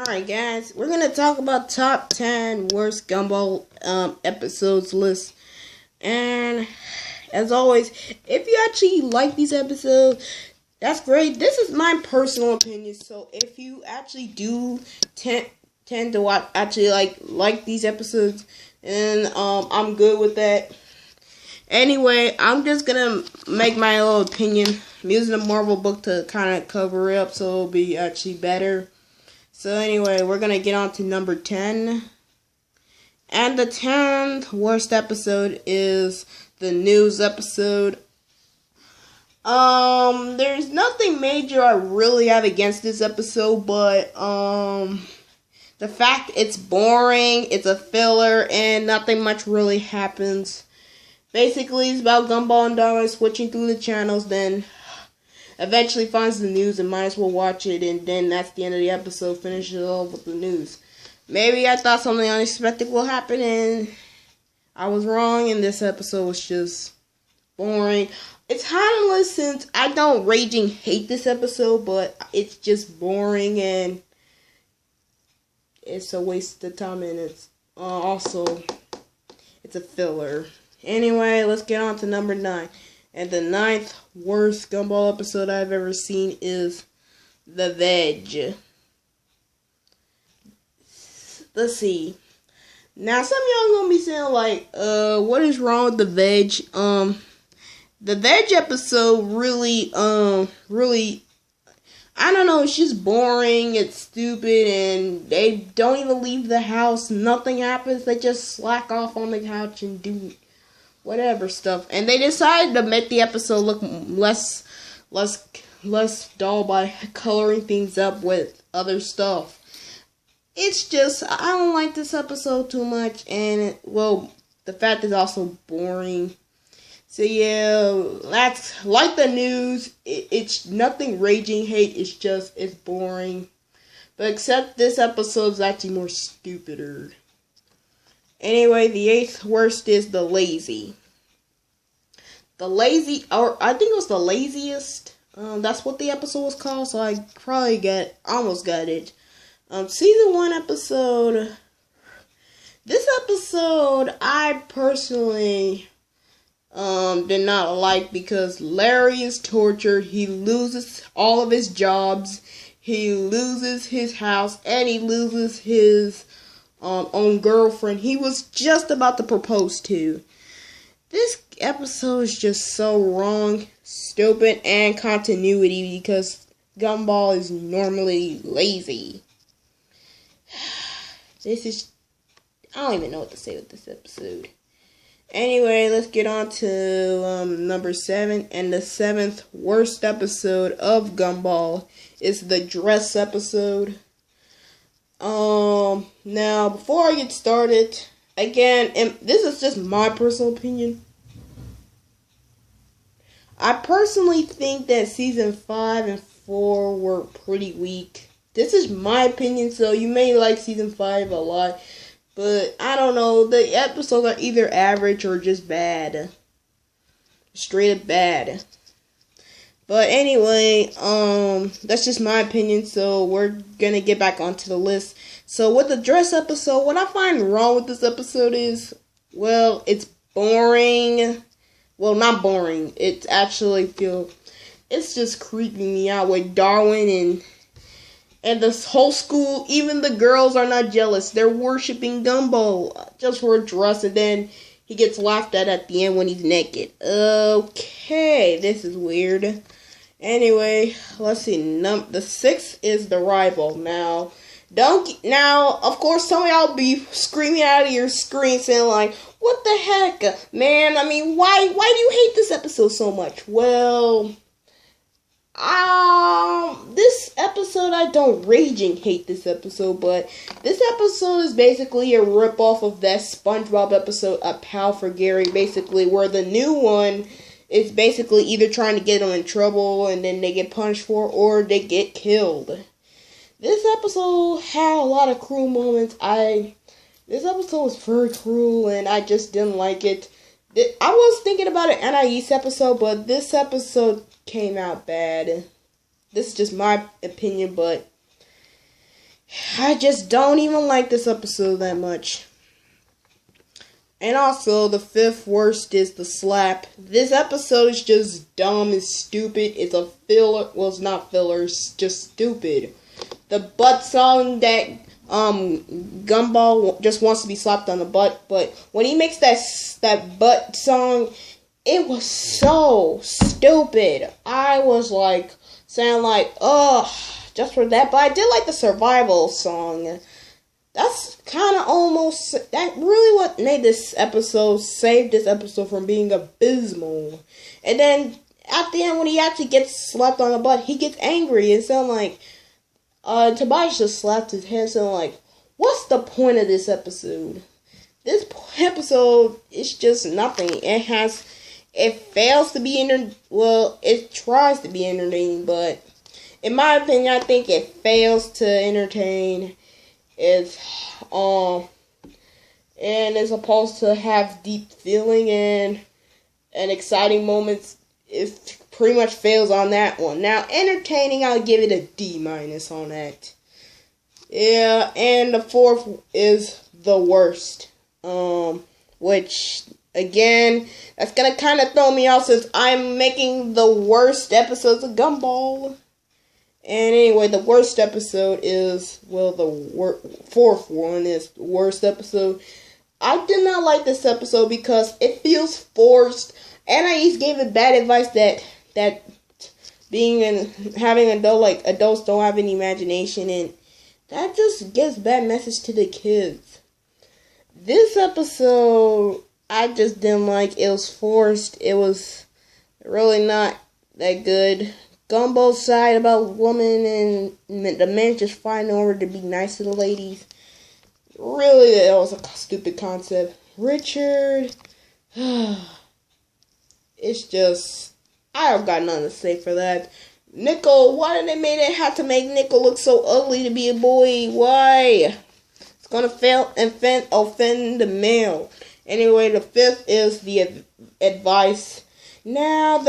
Alright guys, we're gonna talk about top 10 worst Gumball episodes list. And as always, if you actually like these episodes, that's great. This is my personal opinion, so if you actually do tend to watch, actually like these episodes, and I'm good with that. Anyway, I'm just gonna make my little opinion. I'm using a Marvel book to kind of cover it up, so it'll be actually better. So anyway, we're gonna get on to number 10. And the 10th worst episode is the news episode. There's nothing major I really have against this episode, but the fact it's boring, it's a filler, and nothing much really happens. Basically, it's about Gumball and Darwin switching through the channels, then eventually finds the news and might as well watch it, and then that's the end of the episode, finishes it off with the news. Maybe I thought something unexpected will happen, and I was wrong, and this episode was just boring. It's harmless since I don't raging hate this episode, but it's just boring, and it's a waste of time, and it's also, it's a filler. Anyway, let's get on to number 9. And the 9th worst Gumball episode I've ever seen is The Veg. Let's see. Now, some of y'all gonna be saying, like, what is wrong with The Veg? The Veg episode really, I don't know, it's just boring, it's stupid, and they don't even leave the house, nothing happens, they just slack off on the couch and do whatever stuff, and they decided to make the episode look less dull by coloring things up with other stuff. It's just, I don't like this episode too much, and the fact is also boring. So yeah, that's like the news. It's nothing raging hate. It's boring. But except this episode is actually more stupider. Anyway, the 8th worst is The Lazy. The Lazy, or I think it was The Laziest. That's what the episode was called, so I probably almost got it. Season 1 episode. This episode, I personally did not like because Larry is tortured. He loses all of his jobs. He loses his house, and he loses his own girlfriend he was just about to propose to. This episode is just so wrong, stupid, and continuity because Gumball is normally lazy. I don't even know what to say with this episode. Anyway, let's get on to number 7, and the 7th worst episode of Gumball is the dress episode. Now, before I get started, again, and this is just my personal opinion. I personally think that season 5 and 4 were pretty weak. This is my opinion, so you may like season 5 a lot, but I don't know. The episodes are either average or just bad. Straight up bad. But anyway, that's just my opinion, so we're gonna get back onto the list. So with the dress episode, what I find wrong with this episode is, well, it's boring. Well, not boring. It's actually it's just creeping me out with Darwin and this whole school. Even the girls are not jealous. They're worshiping Gumball just for a dress, and then he gets laughed at the end when he's naked. Okay, this is weird. Anyway, let's see. The 6th is The Rival. Now, of course, some of y'all be screaming out of your screen saying like, "What the heck, man? I mean, why do you hate this episode so much?" Well, this episode, I don't raging hate this episode, but this episode is basically a ripoff of that SpongeBob episode, A Pal for Gary, basically, where the new one is basically either trying to get them in trouble and then they get punished for it, or they get killed. This episode had a lot of cruel moments. This episode was very cruel, and I just didn't like it. I was thinking about an Anais episode, but this episode came out bad. This is just my opinion, but I just don't even like this episode that much. And also, the fifth worst is the slap. This episode is just dumb and stupid. It's a filler. Well, it's not filler. It's just stupid. The butt song that Gumball just wants to be slapped on the butt, but when he makes that butt song, it was so stupid. I was like saying like, ugh, just for that. But I did like the survival song. That's kind of almost, that really what made this episode, saved this episode from being abysmal. And then, at the end, when he actually gets slapped on the butt, he gets angry. And so, like, Tobias just slapped his head, so, like, what's the point of this episode? This episode is just nothing. It fails to be, it tries to be entertaining, but, in my opinion, I think it fails to entertain. It's and it's supposed to have deep feeling and exciting moments. It pretty much fails on that one. Now, entertaining, I'll give it a D- on that. Yeah, and the fourth is the worst. Which again, that's gonna kind of throw me off since I'm making the worst episodes of Gumball. And anyway, the worst episode is, well, the fourth one is the worst episode. I did not like this episode because it feels forced, and I just gave it bad advice that having adults don't have any imagination, and that just gives bad message to the kids. This episode, I just didn't like. It was forced. It was really not that good. Gumball's side about women and the men just fighting over to be nice to the ladies. Really, that was a stupid concept. Richard, it's just, I've got nothing to say for that. Nickel, why did they have to make Nickel look so ugly to be a boy? Why? It's gonna offend the male. Anyway, the fifth is the advice. Now,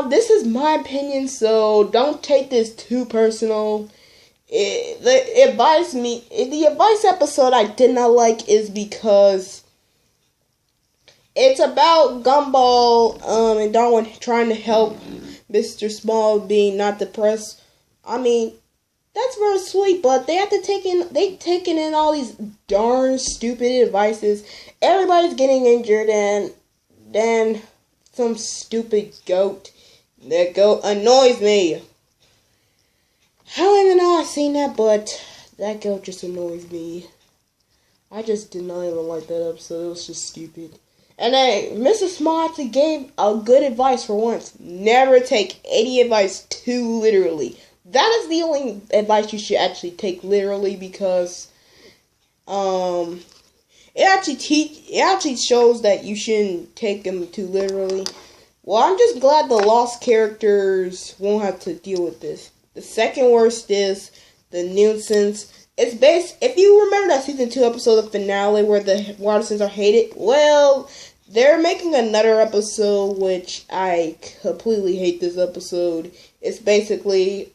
this is my opinion, so don't take this too personal. The advice episode I did not like is because it's about Gumball and Darwin trying to help Mr. Small being not depressed. I mean, that's very sweet, but they have to taking in all these darn stupid advices. Everybody's getting injured, and then some stupid goat. That goat annoys me. I don't even know I've seen that, but that goat just annoys me. I just did not even like that episode. It was just stupid. And then Mr. Small actually gave a good advice for once. Never take any advice too literally. That is the only advice you should actually take literally, because it actually shows that you shouldn't take them too literally. Well, I'm just glad the lost characters won't have to deal with this. The second worst is the nuisance. It's based, if you remember that season 2 episode, the finale where the Watersons are hated. Well, they're making another episode, which I completely hate this episode. It's basically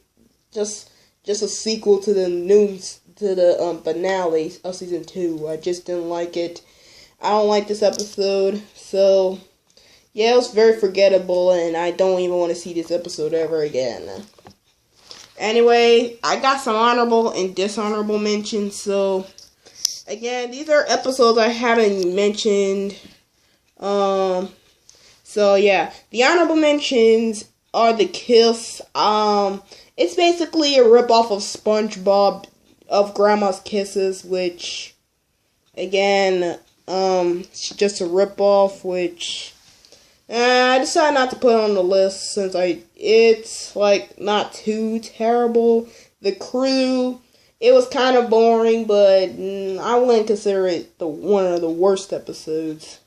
just a sequel to the finale of season 2. I just didn't like it. I don't like this episode, so yeah, it was very forgettable, and I don't even want to see this episode ever again. Anyway, I got some honorable and dishonorable mentions, so again, these are episodes I haven't mentioned. So yeah, the honorable mentions are The Kiss. It's basically a ripoff of SpongeBob of Grandma's Kisses, which again, it's just a ripoff, which I decided not to put on the list since it's like not too terrible. The Crew, it was kind of boring, but I wouldn't consider it one of the worst episodes.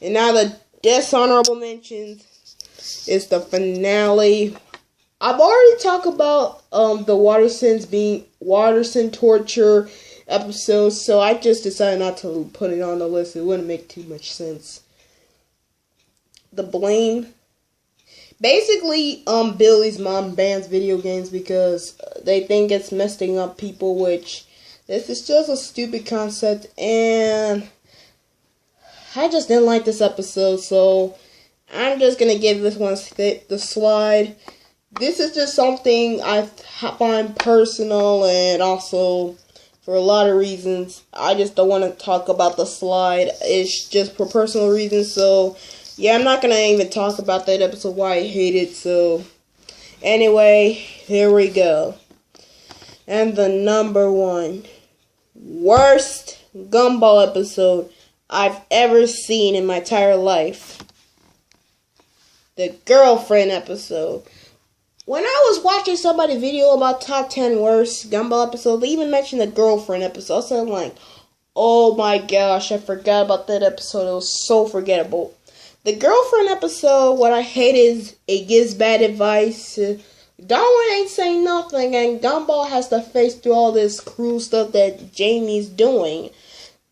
And now the dishonorable mentions is the finale. I've already talked about the Waterson torture episode, so I just decided not to put it on the list. It wouldn't make too much sense. The blame. Basically, Billy's mom bans video games because they think it's messing up people, which this is just a stupid concept, and I just didn't like this episode, so I'm just gonna give this one the slide. This is just something I find personal, and also for a lot of reasons. I just don't want to talk about the slide. It's just for personal reasons, so yeah, I'm not gonna even talk about that episode, why I hate it. So anyway, here we go. And the number 1 worst Gumball episode I've ever seen in my entire life. The girlfriend episode. When I was watching somebody's video about top 10 worst Gumball episodes, they even mentioned the girlfriend episode. So I'm like, oh my gosh, I forgot about that episode. It was so forgettable. The girlfriend episode, what I hate is it gives bad advice. Darwin ain't saying nothing, and Gumball has to face through all this cruel stuff that Jamie's doing.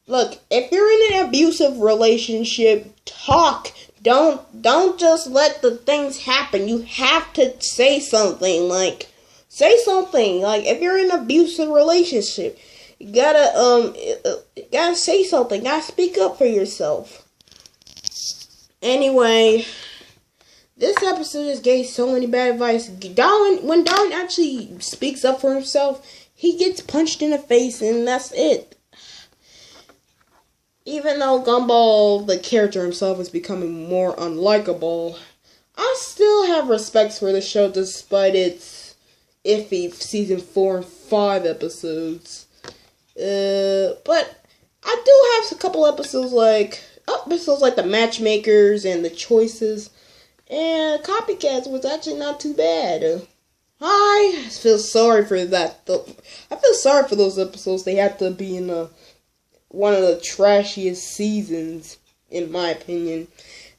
Look, if you're in an abusive relationship, talk. Don't just let the things happen. You have to say something. Say something. If you're in an abusive relationship, you gotta say something. Gotta speak up for yourself. Anyway, this episode just gave so many bad advice. When Darwin actually speaks up for himself, he gets punched in the face, and that's it. Even though Gumball, the character himself, is becoming more unlikable, I still have respect for the show despite its iffy season 4 and 5 episodes. But I do have a couple episodes like the Matchmakers and the Choices, and Copycats was actually not too bad. I feel sorry for that. I feel sorry for those episodes. They have to be in one of the trashiest seasons, in my opinion.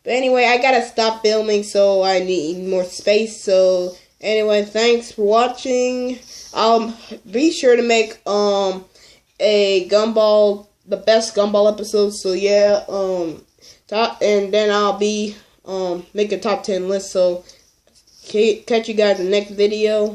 But anyway, I gotta stop filming, so I need more space. So anyway, thanks for watching. Be sure to make a Gumball, the best Gumball episode. So yeah, and then I'll be make a top 10 list. So catch you guys in the next video.